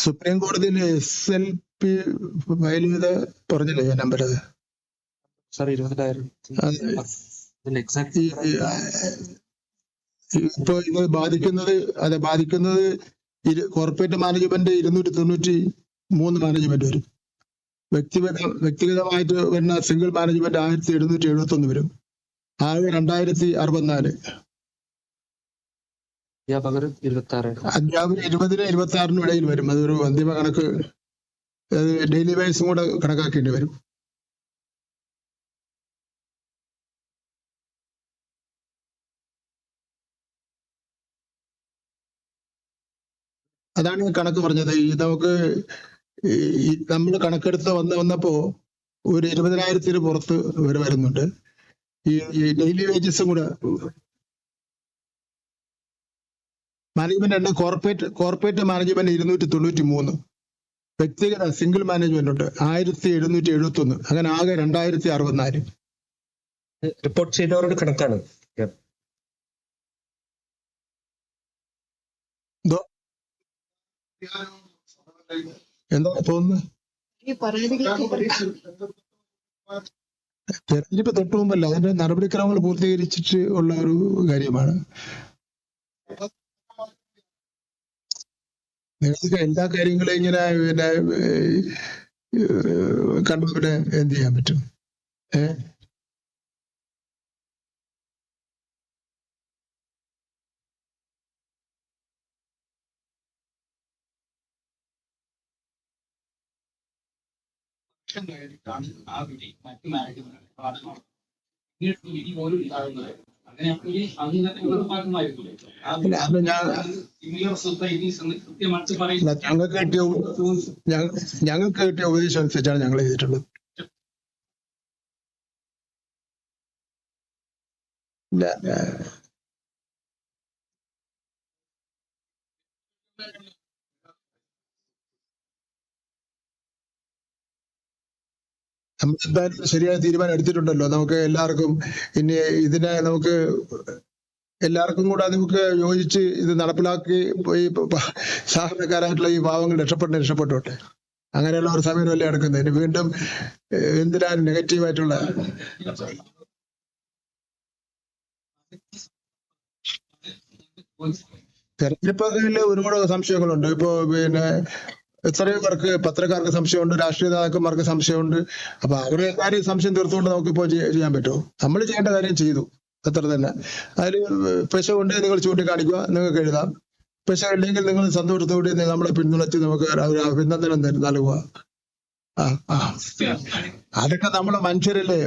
Supreme കോടതിയിൽ SLP file ചെയ്ത് പറഞ്ഞില്ലേ ഞാൻ നമ്പർ? അത് സാർ 20,000 ഇപ്പൊ ഇത് ബാധിക്കുന്നത് കോർപ്പറേറ്റ് മാനേജ്മെന്റ് 293 മാനേജ്മെന്റ് വരും. വ്യക്തിഗതമായിട്ട് വരുന്ന സിംഗിൾ മാനേജ്മെന്റ് 1771 വരും. ആകെ 2064. അധ്യാപകർ 20-26 ഇടയിൽ വരും. അതൊരു അന്തിമ കണക്ക്, ഡെയിലി വൈസും കൂടെ കണക്കാക്കേണ്ടി വരും. അതാണ് ഈ കണക്ക് പറഞ്ഞത്. ഈ നമുക്ക് നമ്മൾ കണക്കെടുത്ത് വന്നപ്പോ ഒരു 20,000 പുറത്ത് വരെ വരുന്നുണ്ട്. ഈ ഡെയിലി വേജസും കൂടെ മാനേജ്മെന്റ് എണ്ണം കോർപ്പറേറ്റ് മാനേജ്മെന്റ് 293, വ്യക്തിഗത സിംഗിൾ മാനേജ്മെന്റ് ഉണ്ട് 1771, അങ്ങനെ ആകെ 2064. റിപ്പോർട്ട് ചെയ്തവരുടെ കണക്കാണ്. എന്താ തോന്നുന്നു? തെരഞ്ഞെടുപ്പ് തൊട്ടു മുമ്പല്ല, അതിന്റെ നടപടിക്രമങ്ങൾ പൂർത്തീകരിച്ചിട്ട് ഉള്ള ഒരു കാര്യമാണ്. നിങ്ങൾക്ക് എല്ലാ കാര്യങ്ങളും ഇങ്ങനെ പിന്നെ കണ്ടു പിന്നെ എന്ത് ചെയ്യാൻ പറ്റും? ഞങ്ങൾക്ക് കിട്ടിയ ഉപദേശം അനുസരിച്ചാണ് ഞങ്ങൾ ചെയ്തിട്ടുള്ളത്. നമ്മൾ എന്തായാലും ശരിയായ തീരുമാനം എടുത്തിട്ടുണ്ടല്ലോ. നമുക്ക് എല്ലാവർക്കും ഇനി ഇതിനെ നമുക്ക് എല്ലാവർക്കും കൂടെ നമുക്ക് യോജിച്ച് ഇത് നടപ്പിലാക്കി ഈ സാധാരണക്കാരായിട്ടുള്ള ഈ പാവങ്ങൾ രക്ഷപ്പെട്ടോട്ടെ. അങ്ങനെയുള്ള ഒരു സമയമല്ലേ നടക്കുന്നത്. ഇനി വീണ്ടും എന്തിനാണ് നെഗറ്റീവായിട്ടുള്ള തെരഞ്ഞെടുപ്പിൽ ഒരുപാട് സംശയങ്ങളുണ്ട്. ഇപ്പോ പിന്നെ എത്രയോ പേർക്ക്, പത്രക്കാർക്ക് സംശയമുണ്ട്, രാഷ്ട്രീയ നേതാക്കന്മാർക്ക് സംശയമുണ്ട്. അപ്പൊ അവരുടെ കാര്യം സംശയം തീർത്തുകൊണ്ട് നമുക്കിപ്പോ ചെയ്യാൻ പറ്റുമോ? നമ്മൾ ചെയ്യേണ്ട കാര്യം ചെയ്തു, അത്ര തന്നെ. അതിൽ പെശകുണ്ട് നിങ്ങൾ ചൂണ്ടിക്കാണിക്കുക, നിങ്ങൾക്ക് എഴുതാം. പെശകില്ലെങ്കിൽ നിങ്ങൾ സന്തോഷത്തോടെ നമ്മളെ പിന്തുണച്ച് നമുക്ക് അഭിനന്ദനം നൽകുക. അതൊക്കെ നമ്മളെ മനുഷ്യരല്ലേ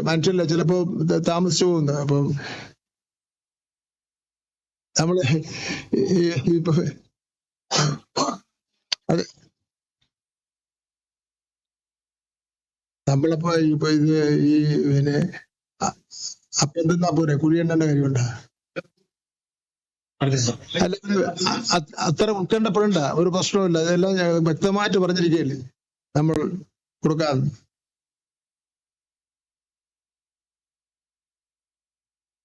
ചിലപ്പോ താമസിച്ചു പോകുന്നത്. അപ്പം നമ്മള് അത് നമ്മളപ്പോ ഇത് ഈ പിന്നെ അപ്പൊ എന്തെന്നാ പോരെ കുഴിയെണ്ണന്റെ കാര്യമുണ്ടാ? അല്ലെങ്കിൽ അത്ര ഉൾക്കേണ്ടപ്പെടേണ്ട ഒരു പ്രശ്നമില്ല. അതെല്ലാം വ്യക്തമായിട്ട് പറഞ്ഞിരിക്കുകയല്ലേ നമ്മൾ കൊടുക്കാൻ.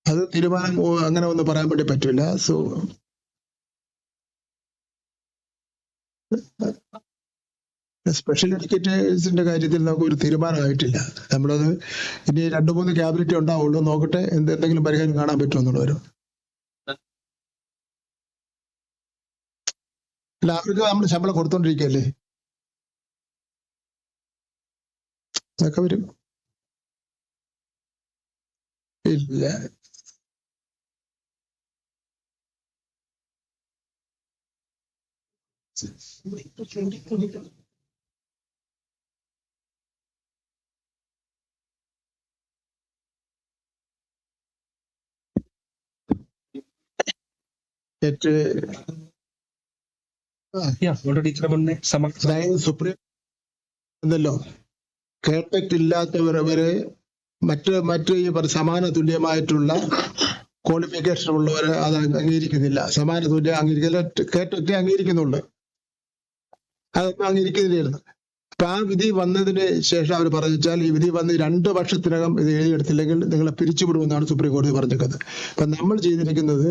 അത് തീരുമാനം അങ്ങനെ ഒന്നും പറയാൻ വേണ്ടി പറ്റില്ല. സോ സ്പെഷ്യൽ എഡ്യൂക്കേറ്റേഴ്സിന്റെ കാര്യത്തിൽ നമുക്ക് ഒരു തീരുമാനമായിട്ടില്ല. നമ്മളത് ഇനി 2-3 ക്യാബിനറ്റ് ഉണ്ടാവുള്ളൂ. നോക്കട്ടെ എന്തെങ്കിലും പരിഹാരം കാണാൻ പറ്റുമെന്നുള്ളവരും. അല്ല, അവർക്ക് നമ്മൾ ശമ്പളം കൊടുത്തോണ്ടിരിക്കല്ലേ, അതൊക്കെ വരും. ഇല്ല, സുപ്രീം എന്നല്ലോ കേട്ടറ്റ് ഇല്ലാത്തവരെ മറ്റ് ഈ സമാന തുല്യമായിട്ടുള്ള ക്വാളിഫിക്കേഷൻ ഉള്ളവരെ അത് അംഗീകരിക്കുന്നില്ല. സമാന തുല്യം അംഗീകരിക്കില്ല, കേട്ടറ്റ് അംഗീകരിക്കുന്നുണ്ട്, അതൊന്നും അംഗീകരിക്കുന്നില്ലായിരുന്നു. അപ്പൊ ആ വിധി വന്നതിന് ശേഷം അവർ പറഞ്ഞാൽ ഈ വിധി വന്ന് 2 വർഷത്തിനകം ഇത് എഴുതിയെടുത്തില്ലെങ്കിൽ നിങ്ങളെ പിരിച്ചുവിടുമെന്നാണ് സുപ്രീം കോടതി പറഞ്ഞിരിക്കുന്നത്. അപ്പൊ നമ്മൾ ചെയ്തിരിക്കുന്നത്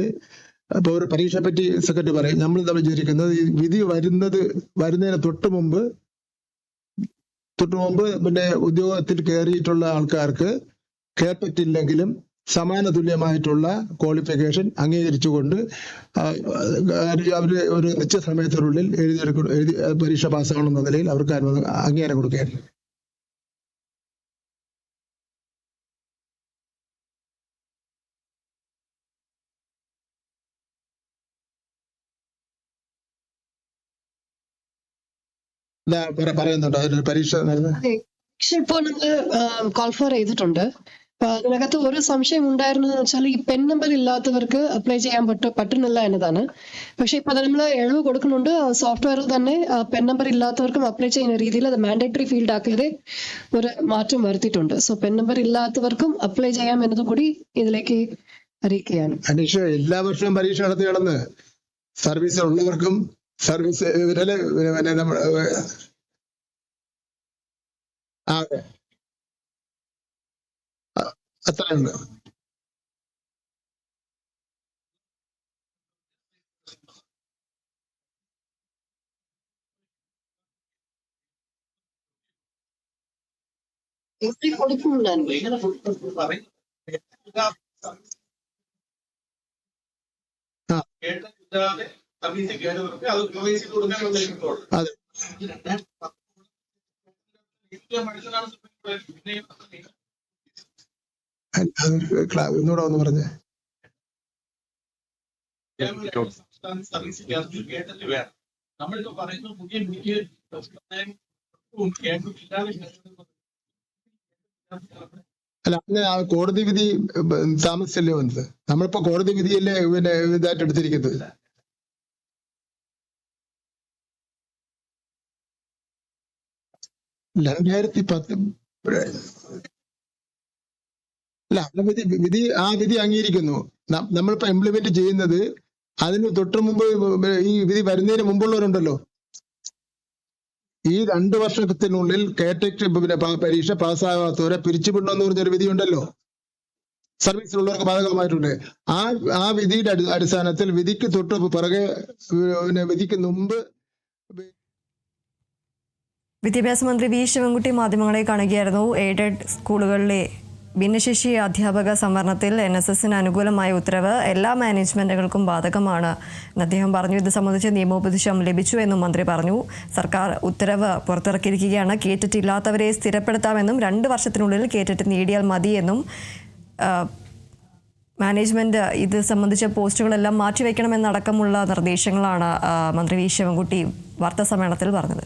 ഇപ്പൊ ഒരു പരീക്ഷയെ പറ്റി സെക്രട്ടറി പറയും, നമ്മൾ തമ്മിൽ വിചാരിക്കുന്നത് ഈ വിധി വരുന്നതിന് തൊട്ട് മുമ്പ് പിന്നെ ഉദ്യോഗത്തിൽ കയറിയിട്ടുള്ള ആൾക്കാർക്ക് കേട്ടിട്ടില്ലെങ്കിലും സമാന തുല്യമായിട്ടുള്ള ക്വാളിഫിക്കേഷൻ അംഗീകരിച്ചുകൊണ്ട് അവര് ഒരു നിശ്ചിത സമയത്തിനുള്ളിൽ എഴുതി പരീക്ഷ പാസ്സാവണമെന്ന നിലയിൽ അവർക്ക് അംഗീകാരം കൊടുക്കുകയാണ്. പറയുന്നുണ്ട് അതിന് പരീക്ഷ പക്ഷെ ഇപ്പോ നമ്മള് കോൾ ഫോർ ചെയ്തിട്ടുണ്ട്. അപ്പൊ അതിനകത്ത് ഒരു സംശയം ഉണ്ടായിരുന്നത് വെച്ചാൽ ഈ പെൻ നമ്പർ ഇല്ലാത്തവർക്ക് അപ്ലൈ ചെയ്യാൻ പറ്റുന്നില്ല എന്നതാണ്. പക്ഷെ ഇപ്പൊ അത് നമ്മൾ ഇളവ് കൊടുക്കുന്നുണ്ട്. സോഫ്റ്റ്വെയറിൽ തന്നെ പെൻ നമ്പർ ഇല്ലാത്തവർക്കും അപ്ലൈ ചെയ്യുന്ന രീതിയിൽ അത് മാൻഡേറ്ററി ഫീൽഡ് ആക്കിയത് ഒരു മാറ്റം വരുത്തിയിട്ടുണ്ട്. സോ പെൻ നമ്പർ ഇല്ലാത്തവർക്കും അപ്ലൈ ചെയ്യാം എന്നതും കൂടി ഇതിലേക്ക് അറിയിക്കുകയാണ്. അനീഷ, എല്ലാ വർഷവും പരീക്ഷ നടത്തി കിടന്ന് സർവീസിൽ ഉള്ളവർക്കും സർവീസ് അത്രയുണ്ട്. അതെ, ഒന്നുകൂടെ ഒന്ന് പറഞ്ഞേ. നമ്മളിപ്പോ പറയുന്നു പുതിയ വിധിക്ക് അല്ല, അങ്ങനെ ആ കോടതി വിധി താമസിച്ചല്ലേ വന്നത്? നമ്മളിപ്പോ കോടതി വിധിയല്ലേ പിന്നെ ഇതായിട്ട് എടുത്തിരിക്കുന്നത്. രണ്ടായിരത്തി 2010 അല്ല, ആ വിധി അംഗീകരിക്കുന്നു. നമ്മളിപ്പോ ഇംപ്ലിമെന്റ് ചെയ്യുന്നത് അതിന് തൊട്ട് മുമ്പ് ഈ വിധി വരുന്നതിന് മുമ്പുള്ളവരുണ്ടല്ലോ. ഈ 2 വർഷത്തിനുള്ളിൽ കേട്ടറ്റ് പിന്നെ പരീക്ഷ പാസ്സാകാത്തവരെ പിരിച്ചുവിടണമെന്ന് പറഞ്ഞൊരു വിധി ഉണ്ടല്ലോ, സർവീസിലുള്ളവർക്ക് ബാധകമായിട്ടുണ്ട്. ആ വിധിയുടെ അടിസ്ഥാനത്തിൽ വിധിക്ക് തൊട്ട് പിറകെ പിന്നെ വിധിക്ക് മുമ്പ് വിദ്യാഭ്യാസ മന്ത്രി വി ശിവൻകുട്ടി മാധ്യമങ്ങളെ കാണുകയായിരുന്നു. എയ്ഡഡ് സ്കൂളുകളിലെ ഭിന്നശേഷി അധ്യാപക സംവരണത്തിൽ NSSന് അനുകൂലമായ ഉത്തരവ് എല്ലാ മാനേജ്മെന്റുകൾക്കും ബാധകമാണ് എന്ന് അദ്ദേഹം പറഞ്ഞു. ഇത് സംബന്ധിച്ച് നിയമോപദേശം ലഭിച്ചു എന്നും മന്ത്രി പറഞ്ഞു. സർക്കാർ ഉത്തരവ് പുറത്തിറക്കിയിരിക്കുകയാണ്. കേറ്ററ്റ് ഇല്ലാത്തവരെ സ്ഥിരപ്പെടുത്താമെന്നും 2 വർഷത്തിനുള്ളിൽ കേറ്ററ്റ് നേടിയാൽ മതിയെന്നും മാനേജ്മെന്റ് ഇത് സംബന്ധിച്ച പോസ്റ്റുകളെല്ലാം മാറ്റിവെക്കണമെന്നടക്കമുള്ള നിർദ്ദേശങ്ങളാണ് മന്ത്രി വി ശിവൻകുട്ടി വാർത്താസമ്മേളനത്തിൽ പറഞ്ഞത്.